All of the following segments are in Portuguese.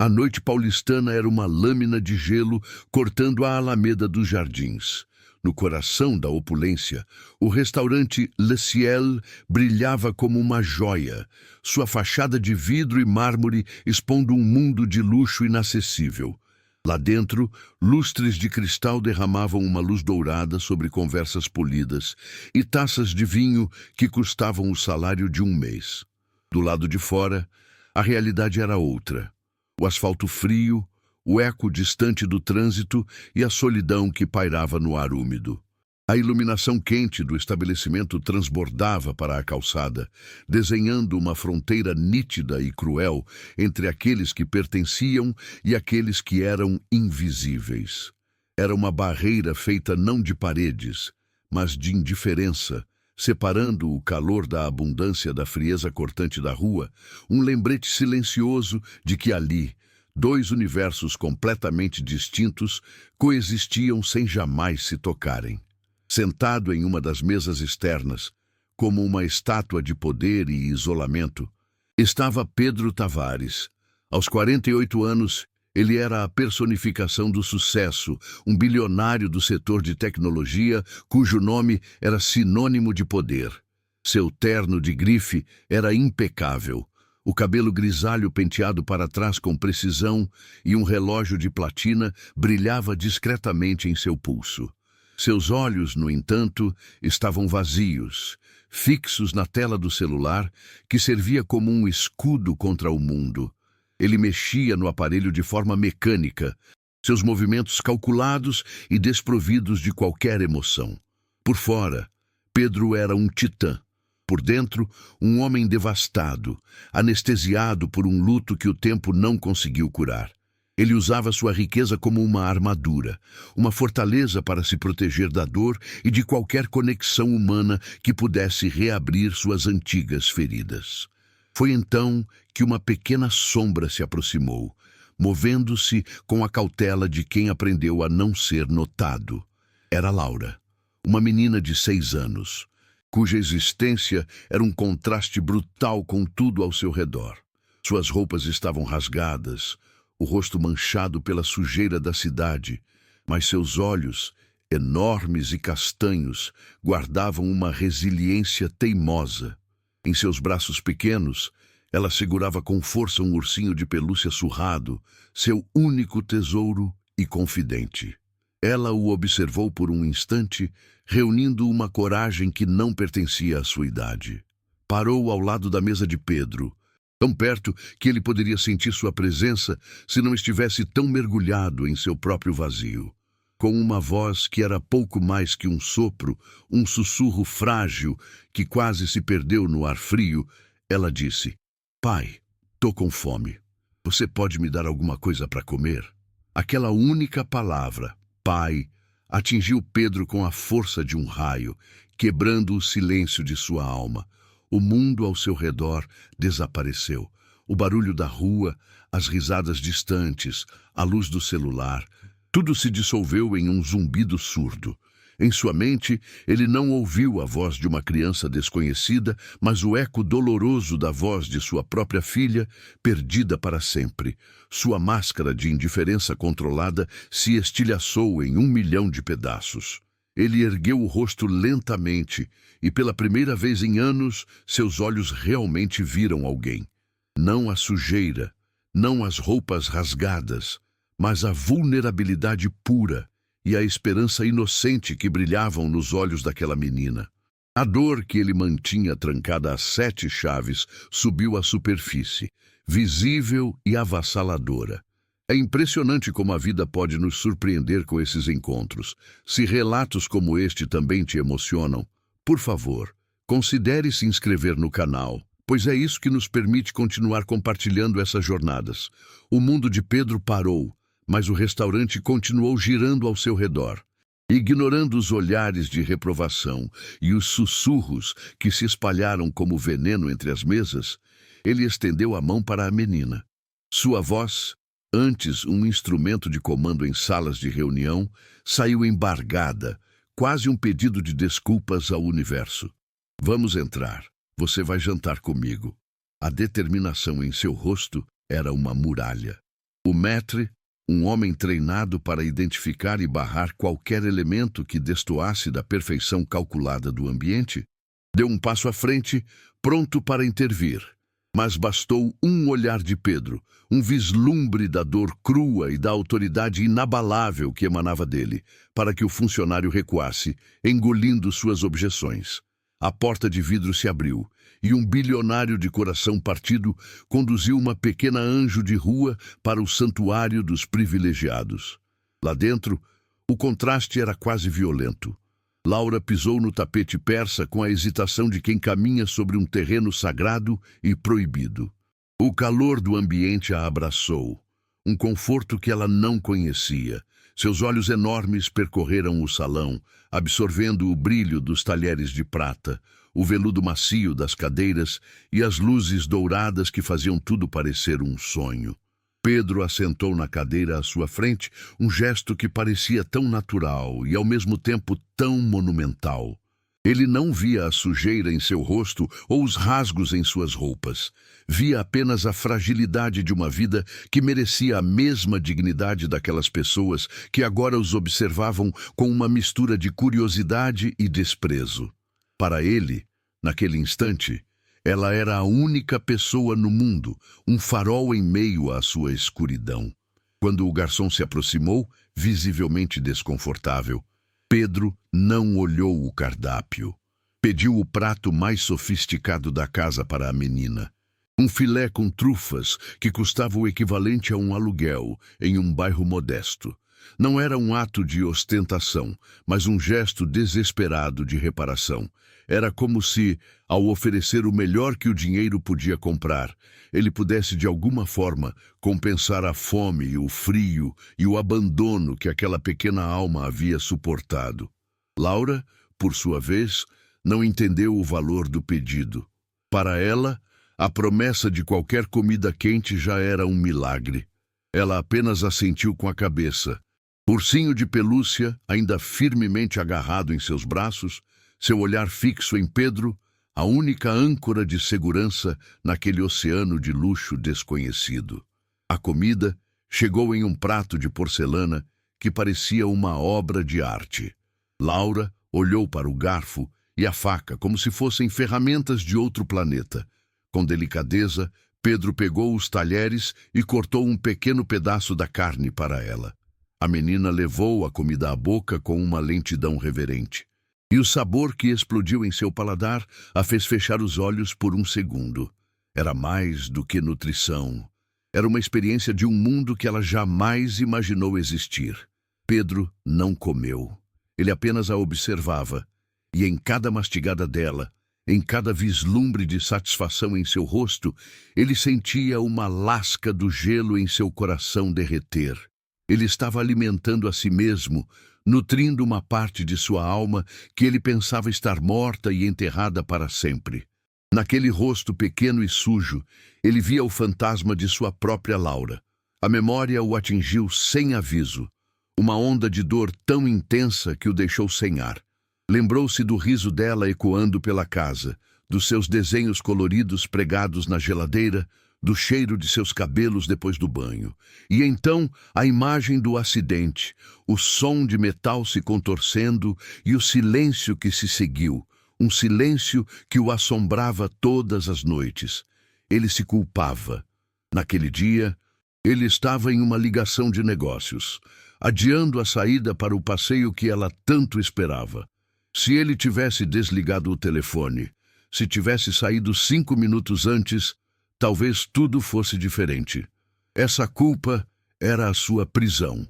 A noite paulistana era uma lâmina de gelo cortando a alameda dos jardins. No coração da opulência, o restaurante Le Ciel brilhava como uma joia, sua fachada de vidro e mármore expondo um mundo de luxo inacessível. Lá dentro, lustres de cristal derramavam uma luz dourada sobre conversas polidas e taças de vinho que custavam o salário de um mês. Do lado de fora, a realidade era outra. O asfalto frio, o eco distante do trânsito e a solidão que pairava no ar úmido. A iluminação quente do estabelecimento transbordava para a calçada, desenhando uma fronteira nítida e cruel entre aqueles que pertenciam e aqueles que eram invisíveis. Era uma barreira feita não de paredes, mas de indiferença, separando o calor da abundância da frieza cortante da rua, um lembrete silencioso de que ali, dois universos completamente distintos coexistiam sem jamais se tocarem. Sentado em uma das mesas externas, como uma estátua de poder e isolamento, estava Pedro Tavares. Aos 48 anos, ele era a personificação do sucesso, um bilionário do setor de tecnologia cujo nome era sinônimo de poder. Seu terno de grife era impecável, o cabelo grisalho penteado para trás com precisão e um relógio de platina brilhava discretamente em seu pulso. Seus olhos, no entanto, estavam vazios, fixos na tela do celular, que servia como um escudo contra o mundo. Ele mexia no aparelho de forma mecânica, seus movimentos calculados e desprovidos de qualquer emoção. Por fora, Pedro era um titã. Por dentro, um homem devastado, anestesiado por um luto que o tempo não conseguiu curar. Ele usava sua riqueza como uma armadura, uma fortaleza para se proteger da dor e de qualquer conexão humana que pudesse reabrir suas antigas feridas. Foi então que uma pequena sombra se aproximou, movendo-se com a cautela de quem aprendeu a não ser notado. Era Laura, uma menina de 6 anos, cuja existência era um contraste brutal com tudo ao seu redor. Suas roupas estavam rasgadas, o rosto manchado pela sujeira da cidade, mas seus olhos, enormes e castanhos, guardavam uma resiliência teimosa. Em seus braços pequenos, ela segurava com força um ursinho de pelúcia surrado, seu único tesouro e confidente. Ela o observou por um instante, reunindo uma coragem que não pertencia à sua idade. Parou ao lado da mesa de Pedro, tão perto que ele poderia sentir sua presença se não estivesse tão mergulhado em seu próprio vazio. Com uma voz que era pouco mais que um sopro, um sussurro frágil que quase se perdeu no ar frio, ela disse: "Pai, tô com fome. Você pode me dar alguma coisa para comer?" Aquela única palavra, pai, atingiu Pedro com a força de um raio, quebrando o silêncio de sua alma. O mundo ao seu redor desapareceu. O barulho da rua, as risadas distantes, a luz do celular, tudo se dissolveu em um zumbido surdo. Em sua mente, ele não ouviu a voz de uma criança desconhecida, mas o eco doloroso da voz de sua própria filha, perdida para sempre. Sua máscara de indiferença controlada se estilhaçou em 1.000.000 de pedaços. Ele ergueu o rosto lentamente e, pela primeira vez em anos, seus olhos realmente viram alguém. Não a sujeira, não as roupas rasgadas, mas a vulnerabilidade pura e a esperança inocente que brilhavam nos olhos daquela menina. A dor que ele mantinha trancada a 7 chaves subiu à superfície, visível e avassaladora. É impressionante como a vida pode nos surpreender com esses encontros. Se relatos como este também te emocionam, por favor, considere se inscrever no canal, pois é isso que nos permite continuar compartilhando essas jornadas. O mundo de Pedro parou, mas o restaurante continuou girando ao seu redor. Ignorando os olhares de reprovação e os sussurros que se espalharam como veneno entre as mesas, ele estendeu a mão para a menina. Sua voz, antes um instrumento de comando em salas de reunião, saiu embargada, quase um pedido de desculpas ao universo. "Vamos entrar. Você vai jantar comigo." A determinação em seu rosto era uma muralha. O maître, um homem treinado para identificar e barrar qualquer elemento que destoasse da perfeição calculada do ambiente, deu um passo à frente, pronto para intervir. Mas bastou um olhar de Pedro, um vislumbre da dor crua e da autoridade inabalável que emanava dele, para que o funcionário recuasse, engolindo suas objeções. A porta de vidro se abriu, e um bilionário de coração partido conduziu uma pequena anjo de rua para o santuário dos privilegiados. Lá dentro, o contraste era quase violento. Laura pisou no tapete persa com a hesitação de quem caminha sobre um terreno sagrado e proibido. O calor do ambiente a abraçou, um conforto que ela não conhecia. Seus olhos enormes percorreram o salão, absorvendo o brilho dos talheres de prata, o veludo macio das cadeiras e as luzes douradas que faziam tudo parecer um sonho. Pedro assentou na cadeira à sua frente, um gesto que parecia tão natural e, ao mesmo tempo, tão monumental. Ele não via a sujeira em seu rosto ou os rasgos em suas roupas. Via apenas a fragilidade de uma vida que merecia a mesma dignidade daquelas pessoas que agora os observavam com uma mistura de curiosidade e desprezo. Para ele, naquele instante, ela era a única pessoa no mundo, um farol em meio à sua escuridão. Quando o garçom se aproximou, visivelmente desconfortável, Pedro não olhou o cardápio. Pediu o prato mais sofisticado da casa para a menina. Um filé com trufas que custava o equivalente a um aluguel em um bairro modesto. Não era um ato de ostentação, mas um gesto desesperado de reparação. Era como se, ao oferecer o melhor que o dinheiro podia comprar, ele pudesse de alguma forma compensar a fome, o frio e o abandono que aquela pequena alma havia suportado. Laura, por sua vez, não entendeu o valor do pedido. Para ela, a promessa de qualquer comida quente já era um milagre. Ela apenas assentiu com a cabeça. Ursinho de pelúcia, ainda firmemente agarrado em seus braços, seu olhar fixo em Pedro, a única âncora de segurança naquele oceano de luxo desconhecido. A comida chegou em um prato de porcelana que parecia uma obra de arte. Laura olhou para o garfo e a faca como se fossem ferramentas de outro planeta. Com delicadeza, Pedro pegou os talheres e cortou um pequeno pedaço da carne para ela. A menina levou a comida à boca com uma lentidão reverente. E o sabor que explodiu em seu paladar a fez fechar os olhos por um segundo. Era mais do que nutrição. Era uma experiência de um mundo que ela jamais imaginou existir. Pedro não comeu. Ele apenas a observava. E em cada mastigada dela, em cada vislumbre de satisfação em seu rosto, ele sentia uma lasca do gelo em seu coração derreter. Ele estava alimentando a si mesmo, nutrindo uma parte de sua alma que ele pensava estar morta e enterrada para sempre. Naquele rosto pequeno e sujo, ele via o fantasma de sua própria Laura. A memória o atingiu sem aviso. Uma onda de dor tão intensa que o deixou sem ar. Lembrou-se do riso dela ecoando pela casa, dos seus desenhos coloridos pregados na geladeira, do cheiro de seus cabelos depois do banho. E então a imagem do acidente, o som de metal se contorcendo e o silêncio que se seguiu, um silêncio que o assombrava todas as noites. Ele se culpava. Naquele dia, ele estava em uma ligação de negócios, adiando a saída para o passeio que ela tanto esperava. Se ele tivesse desligado o telefone, se tivesse saído 5 minutos antes, talvez tudo fosse diferente. Essa culpa era a sua prisão.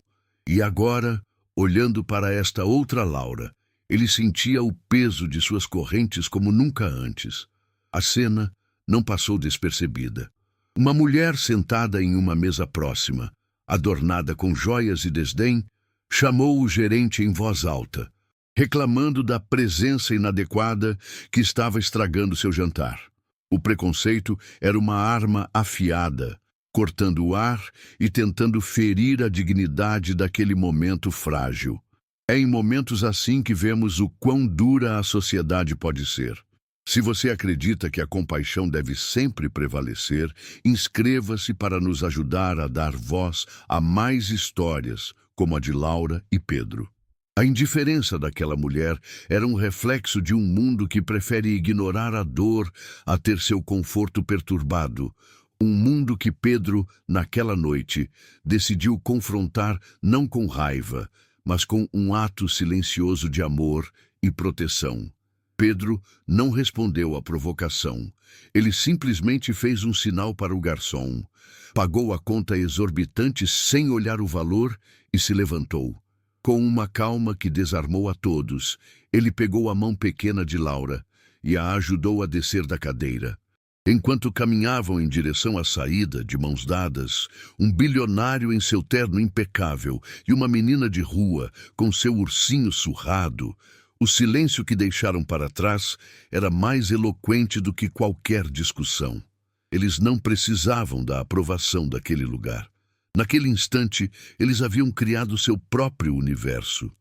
E agora, olhando para esta outra Laura, ele sentia o peso de suas correntes como nunca antes. A cena não passou despercebida. Uma mulher sentada em uma mesa próxima, adornada com joias e desdém, chamou o gerente em voz alta, reclamando da presença inadequada que estava estragando seu jantar. O preconceito era uma arma afiada, cortando o ar e tentando ferir a dignidade daquele momento frágil. É em momentos assim que vemos o quão dura a sociedade pode ser. Se você acredita que a compaixão deve sempre prevalecer, inscreva-se para nos ajudar a dar voz a mais histórias, como a de Laura e Pedro. A indiferença daquela mulher era um reflexo de um mundo que prefere ignorar a dor a ter seu conforto perturbado. Um mundo que Pedro, naquela noite, decidiu confrontar não com raiva, mas com um ato silencioso de amor e proteção. Pedro não respondeu à provocação. Ele simplesmente fez um sinal para o garçom, pagou a conta exorbitante sem olhar o valor e se levantou. Com uma calma que desarmou a todos, ele pegou a mão pequena de Laura e a ajudou a descer da cadeira. Enquanto caminhavam em direção à saída, de mãos dadas, um bilionário em seu terno impecável e uma menina de rua com seu ursinho surrado, o silêncio que deixaram para trás era mais eloquente do que qualquer discussão. Eles não precisavam da aprovação daquele lugar. Naquele instante, eles haviam criado seu próprio universo,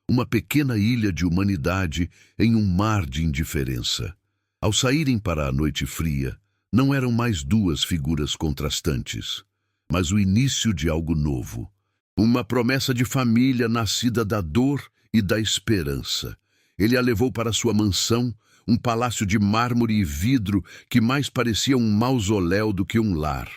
uma pequena ilha de humanidade em um mar de indiferença. Ao saírem para a noite fria, não eram mais duas figuras contrastantes, mas o início de algo novo. Uma promessa de família nascida da dor e da esperança. Ele a levou para sua mansão, um palácio de mármore e vidro que mais parecia um mausoléu do que um lar.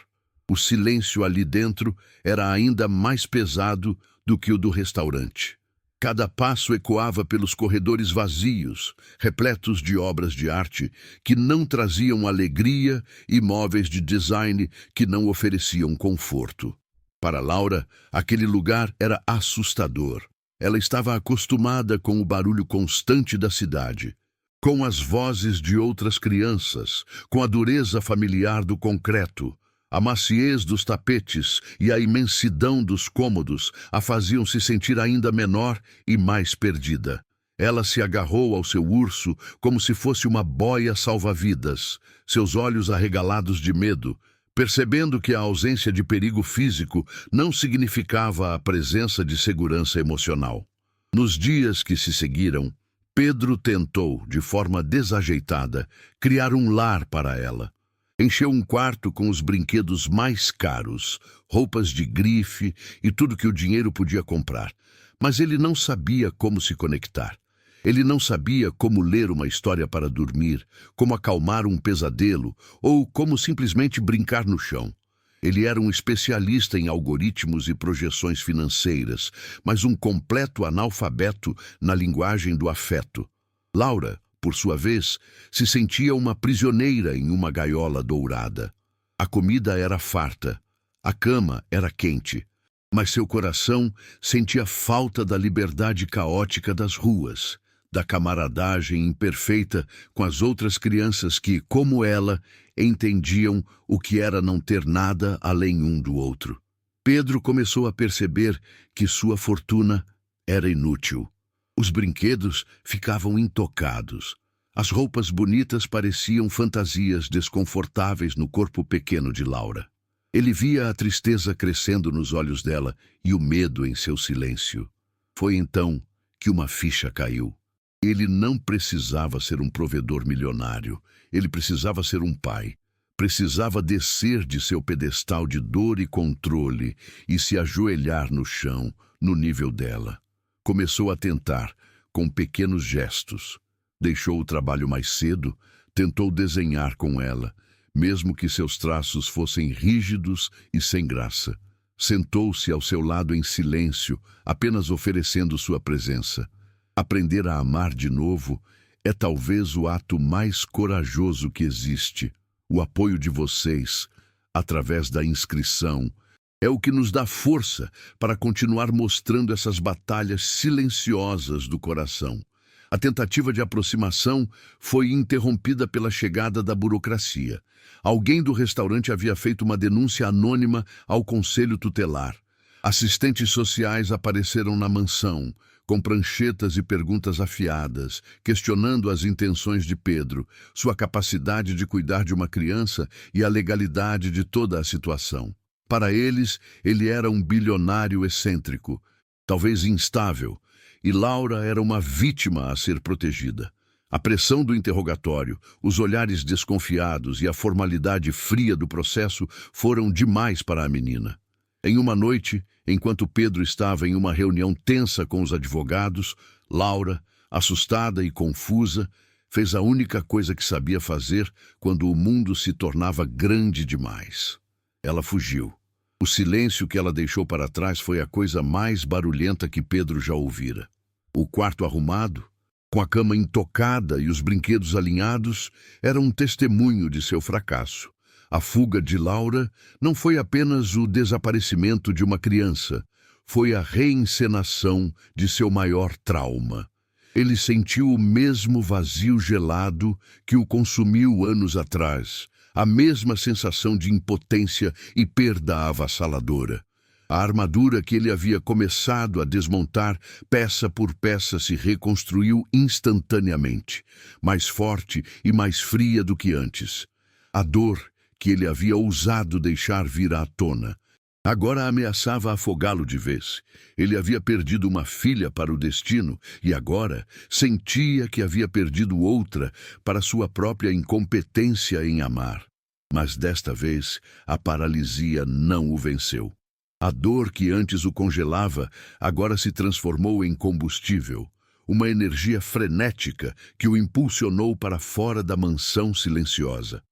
O silêncio ali dentro era ainda mais pesado do que o do restaurante. Cada passo ecoava pelos corredores vazios, repletos de obras de arte que não traziam alegria e móveis de design que não ofereciam conforto. Para Laura, aquele lugar era assustador. Ela estava acostumada com o barulho constante da cidade, com as vozes de outras crianças, com a dureza familiar do concreto. A maciez dos tapetes e a imensidão dos cômodos a faziam se sentir ainda menor e mais perdida. Ela se agarrou ao seu urso como se fosse uma boia salva-vidas, seus olhos arregalados de medo, percebendo que a ausência de perigo físico não significava a presença de segurança emocional. Nos dias que se seguiram, Pedro tentou, de forma desajeitada, criar um lar para ela. Encheu um quarto com os brinquedos mais caros, roupas de grife e tudo que o dinheiro podia comprar. Mas ele não sabia como se conectar. Ele não sabia como ler uma história para dormir, como acalmar um pesadelo ou como simplesmente brincar no chão. Ele era um especialista em algoritmos e projeções financeiras, mas um completo analfabeto na linguagem do afeto. Laura, por sua vez, se sentia uma prisioneira em uma gaiola dourada. A comida era farta, a cama era quente, mas seu coração sentia falta da liberdade caótica das ruas, da camaradagem imperfeita com as outras crianças que, como ela, entendiam o que era não ter nada além um do outro. Pedro começou a perceber que sua fortuna era inútil. Os brinquedos ficavam intocados. As roupas bonitas pareciam fantasias desconfortáveis no corpo pequeno de Laura. Ele via a tristeza crescendo nos olhos dela e o medo em seu silêncio. Foi então que uma ficha caiu. Ele não precisava ser um provedor milionário. Ele precisava ser um pai. Precisava descer de seu pedestal de dor e controle e se ajoelhar no chão, no nível dela. Começou a tentar, com pequenos gestos. Deixou o trabalho mais cedo, tentou desenhar com ela, mesmo que seus traços fossem rígidos e sem graça. Sentou-se ao seu lado em silêncio, apenas oferecendo sua presença. Aprender a amar de novo é talvez o ato mais corajoso que existe. O apoio de vocês, através da inscrição, é o que nos dá força para continuar mostrando essas batalhas silenciosas do coração. A tentativa de aproximação foi interrompida pela chegada da burocracia. Alguém do restaurante havia feito uma denúncia anônima ao conselho tutelar. Assistentes sociais apareceram na mansão, com pranchetas e perguntas afiadas, questionando as intenções de Pedro, sua capacidade de cuidar de uma criança e a legalidade de toda a situação. Para eles, ele era um bilionário excêntrico, talvez instável, e Laura era uma vítima a ser protegida. A pressão do interrogatório, os olhares desconfiados e a formalidade fria do processo foram demais para a menina. Em uma noite, enquanto Pedro estava em uma reunião tensa com os advogados, Laura, assustada e confusa, fez a única coisa que sabia fazer quando o mundo se tornava grande demais. Ela fugiu. O silêncio que ela deixou para trás foi a coisa mais barulhenta que Pedro já ouvira. O quarto arrumado, com a cama intocada e os brinquedos alinhados, era um testemunho de seu fracasso. A fuga de Laura não foi apenas o desaparecimento de uma criança, foi a reencenação de seu maior trauma. Ele sentiu o mesmo vazio gelado que o consumiu anos atrás, a mesma sensação de impotência e perda avassaladora. A armadura que ele havia começado a desmontar, peça por peça, se reconstruiu instantaneamente, mais forte e mais fria do que antes. A dor que ele havia ousado deixar vir à tona agora ameaçava afogá-lo de vez. Ele havia perdido uma filha para o destino e agora sentia que havia perdido outra para sua própria incompetência em amar. Mas desta vez a paralisia não o venceu. A dor que antes o congelava agora se transformou em combustível, uma energia frenética que o impulsionou para fora da mansão silenciosa.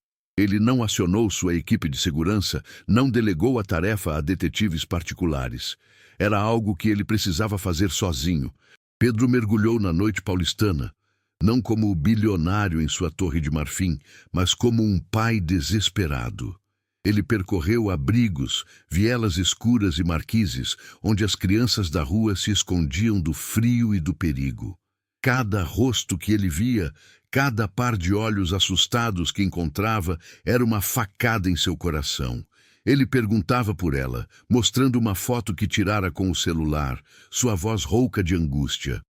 Ele não acionou sua equipe de segurança, não delegou a tarefa a detetives particulares. Era algo que ele precisava fazer sozinho. Pedro mergulhou na noite paulistana, não como o bilionário em sua torre de marfim, mas como um pai desesperado. Ele percorreu abrigos, vielas escuras e marquises, onde as crianças da rua se escondiam do frio e do perigo. Cada rosto que ele via, cada par de olhos assustados que encontrava, era uma facada em seu coração. Ele perguntava por ela, mostrando uma foto que tirara com o celular, sua voz rouca de angústia.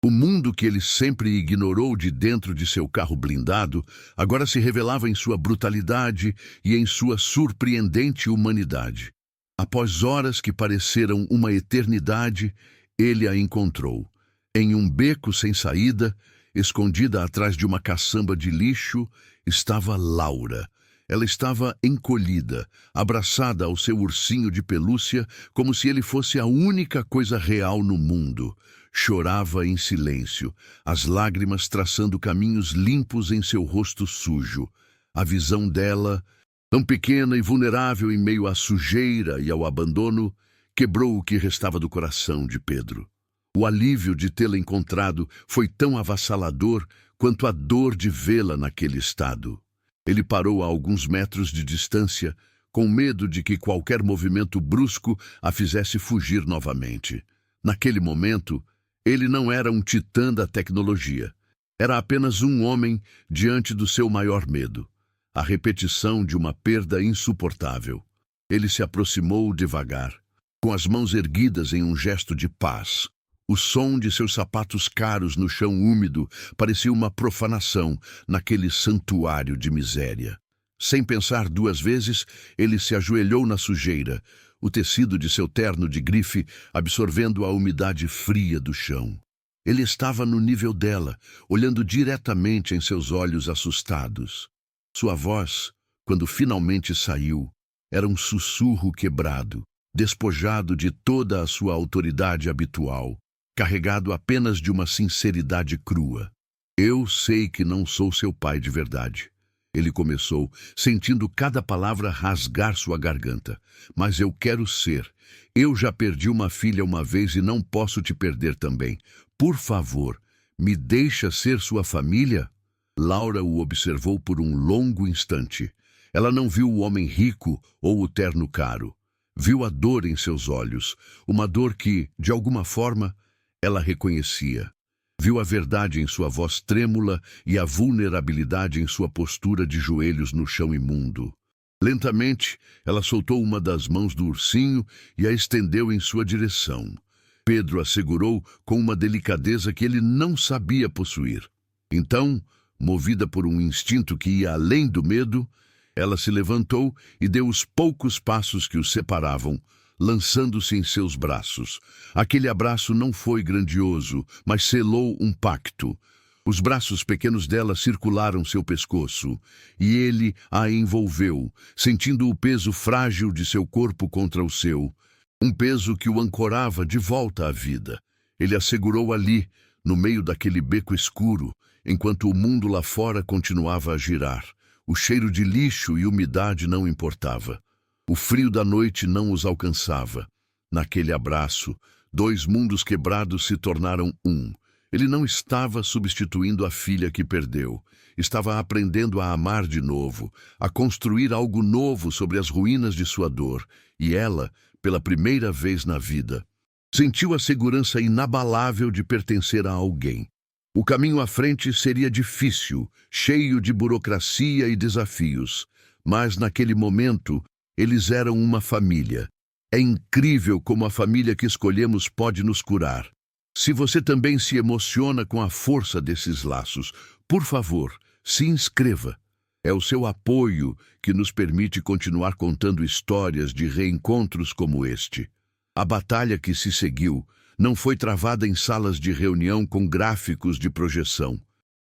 O mundo que ele sempre ignorou de dentro de seu carro blindado, agora se revelava em sua brutalidade e em sua surpreendente humanidade. Após horas que pareceram uma eternidade, ele a encontrou. Em um beco sem saída, escondida atrás de uma caçamba de lixo, estava Laura. Ela estava encolhida, abraçada ao seu ursinho de pelúcia, como se ele fosse a única coisa real no mundo. Chorava em silêncio, as lágrimas traçando caminhos limpos em seu rosto sujo. A visão dela, tão pequena e vulnerável em meio à sujeira e ao abandono, quebrou o que restava do coração de Pedro. O alívio de tê-la encontrado foi tão avassalador quanto a dor de vê-la naquele estado. Ele parou a alguns metros de distância, com medo de que qualquer movimento brusco a fizesse fugir novamente. Naquele momento, ele não era um titã da tecnologia. Era apenas um homem diante do seu maior medo, a repetição de uma perda insuportável. Ele se aproximou devagar, com as mãos erguidas em um gesto de paz. O som de seus sapatos caros no chão úmido parecia uma profanação naquele santuário de miséria. Sem pensar duas vezes, ele se ajoelhou na sujeira, o tecido de seu terno de grife absorvendo a umidade fria do chão. Ele estava no nível dela, olhando diretamente em seus olhos assustados. Sua voz, quando finalmente saiu, era um sussurro quebrado, despojado de toda a sua autoridade habitual, carregado apenas de uma sinceridade crua. Eu sei que não sou seu pai de verdade. Ele começou, sentindo cada palavra rasgar sua garganta. Mas eu quero ser. Eu já perdi uma filha uma vez e não posso te perder também. Por favor, me deixa ser sua família? Laura o observou por um longo instante. Ela não viu o homem rico ou o terno caro. Viu a dor em seus olhos, uma dor que, de alguma forma, ela reconhecia. Viu a verdade em sua voz trêmula e a vulnerabilidade em sua postura de joelhos no chão imundo. Lentamente, ela soltou uma das mãos do ursinho e a estendeu em sua direção. Pedro a segurou com uma delicadeza que ele não sabia possuir. Então, movida por um instinto que ia além do medo, ela se levantou e deu os poucos passos que os separavam, lançando-se em seus braços. Aquele abraço não foi grandioso, mas selou um pacto. Os braços pequenos dela circularam seu pescoço, e ele a envolveu, sentindo o peso frágil de seu corpo contra o seu, um peso que o ancorava de volta à vida. Ele a segurou ali, no meio daquele beco escuro, enquanto o mundo lá fora continuava a girar. O cheiro de lixo e umidade não importava. O frio da noite não os alcançava. Naquele abraço, dois mundos quebrados se tornaram um. Ele não estava substituindo a filha que perdeu. Estava aprendendo a amar de novo, a construir algo novo sobre as ruínas de sua dor. E ela, pela primeira vez na vida, sentiu a segurança inabalável de pertencer a alguém. O caminho à frente seria difícil, cheio de burocracia e desafios. Mas, naquele momento, eles eram uma família. É incrível como a família que escolhemos pode nos curar. Se você também se emociona com a força desses laços, por favor, se inscreva. É o seu apoio que nos permite continuar contando histórias de reencontros como este. A batalha que se seguiu não foi travada em salas de reunião com gráficos de projeção,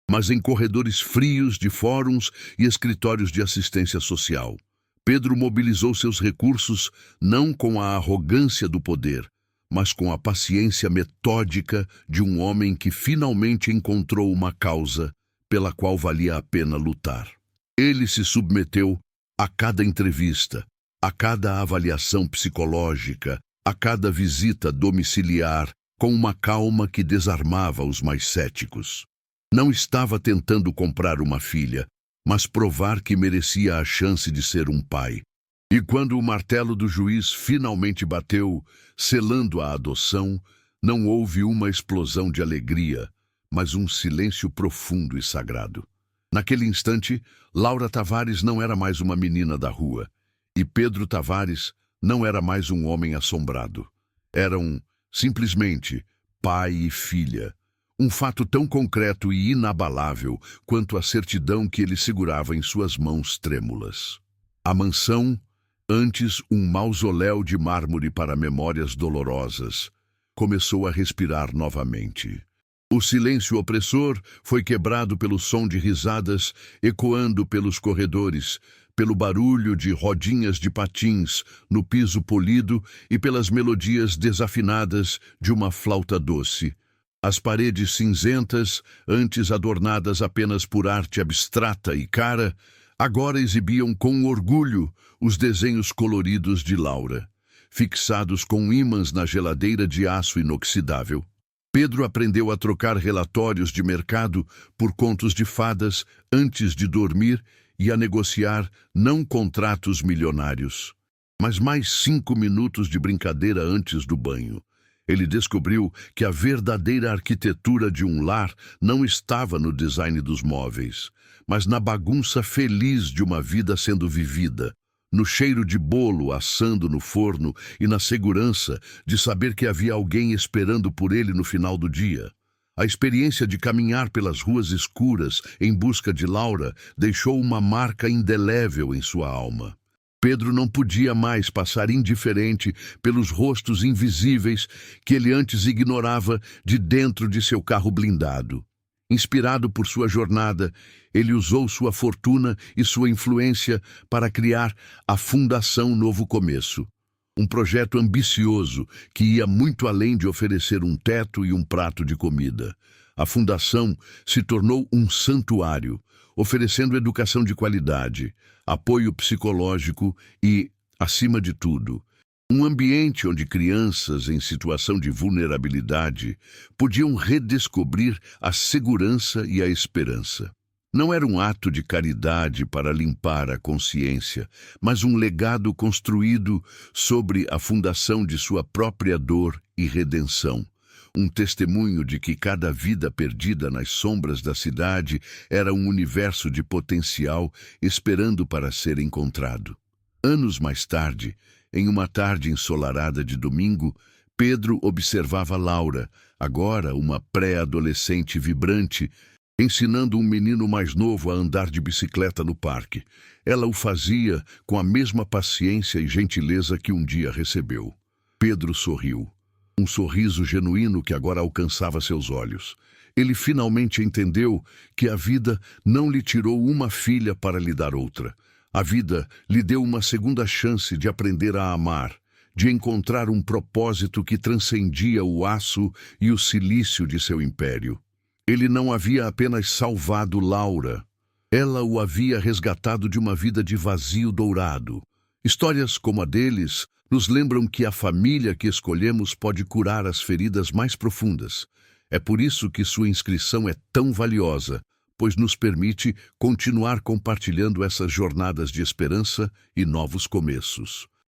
mas em corredores frios de fóruns e escritórios de assistência social. Pedro mobilizou seus recursos não com a arrogância do poder, mas com a paciência metódica de um homem que finalmente encontrou uma causa pela qual valia a pena lutar. Ele se submeteu a cada entrevista, a cada avaliação psicológica, a cada visita domiciliar, com uma calma que desarmava os mais céticos. Não estava tentando comprar uma filha, mas provar que merecia a chance de ser um pai. E quando o martelo do juiz finalmente bateu, selando a adoção, não houve uma explosão de alegria, mas um silêncio profundo e sagrado. Naquele instante, Laura Tavares não era mais uma menina da rua, e Pedro Tavares não era mais um homem assombrado. Eram, simplesmente, pai e filha, um fato tão concreto e inabalável quanto a certidão que ele segurava em suas mãos trêmulas. A mansão, antes um mausoléu de mármore para memórias dolorosas, começou a respirar novamente. O silêncio opressor foi quebrado pelo som de risadas ecoando pelos corredores, pelo barulho de rodinhas de patins no piso polido e pelas melodias desafinadas de uma flauta doce. As paredes cinzentas, antes adornadas apenas por arte abstrata e cara, agora exibiam com orgulho os desenhos coloridos de Laura, fixados com ímãs na geladeira de aço inoxidável. Pedro aprendeu a trocar relatórios de mercado por contos de fadas antes de dormir e a negociar não contratos milionários, mas mais 5 minutos de brincadeira antes do banho. Ele descobriu que a verdadeira arquitetura de um lar não estava no design dos móveis, mas na bagunça feliz de uma vida sendo vivida, no cheiro de bolo assando no forno e na segurança de saber que havia alguém esperando por ele no final do dia. A experiência de caminhar pelas ruas escuras em busca de Laura deixou uma marca indelével em sua alma. Pedro não podia mais passar indiferente pelos rostos invisíveis que ele antes ignorava de dentro de seu carro blindado. Inspirado por sua jornada, ele usou sua fortuna e sua influência para criar a Fundação Novo Começo, um projeto ambicioso que ia muito além de oferecer um teto e um prato de comida. A fundação se tornou um santuário, oferecendo educação de qualidade, apoio psicológico e, acima de tudo, um ambiente onde crianças em situação de vulnerabilidade podiam redescobrir a segurança e a esperança. Não era um ato de caridade para limpar a consciência, mas um legado construído sobre a fundação de sua própria dor e redenção. Um testemunho de que cada vida perdida nas sombras da cidade era um universo de potencial esperando para ser encontrado. Anos mais tarde, em uma tarde ensolarada de domingo, Pedro observava Laura, agora uma pré-adolescente vibrante, ensinando um menino mais novo a andar de bicicleta no parque. Ela o fazia com a mesma paciência e gentileza que um dia recebeu. Pedro sorriu. um sorriso genuíno que agora alcançava seus olhos. Ele finalmente entendeu que a vida não lhe tirou uma filha para lhe dar outra. A vida lhe deu uma segunda chance de aprender a amar, de encontrar um propósito que transcendia o aço e o silício de seu império. Ele não havia apenas salvado Laura, ela o havia resgatado de uma vida de vazio dourado. Histórias como a deles nos lembram que a família que escolhemos pode curar as feridas mais profundas. É por isso que sua inscrição é tão valiosa, pois nos permite continuar compartilhando essas jornadas de esperança e novos começos.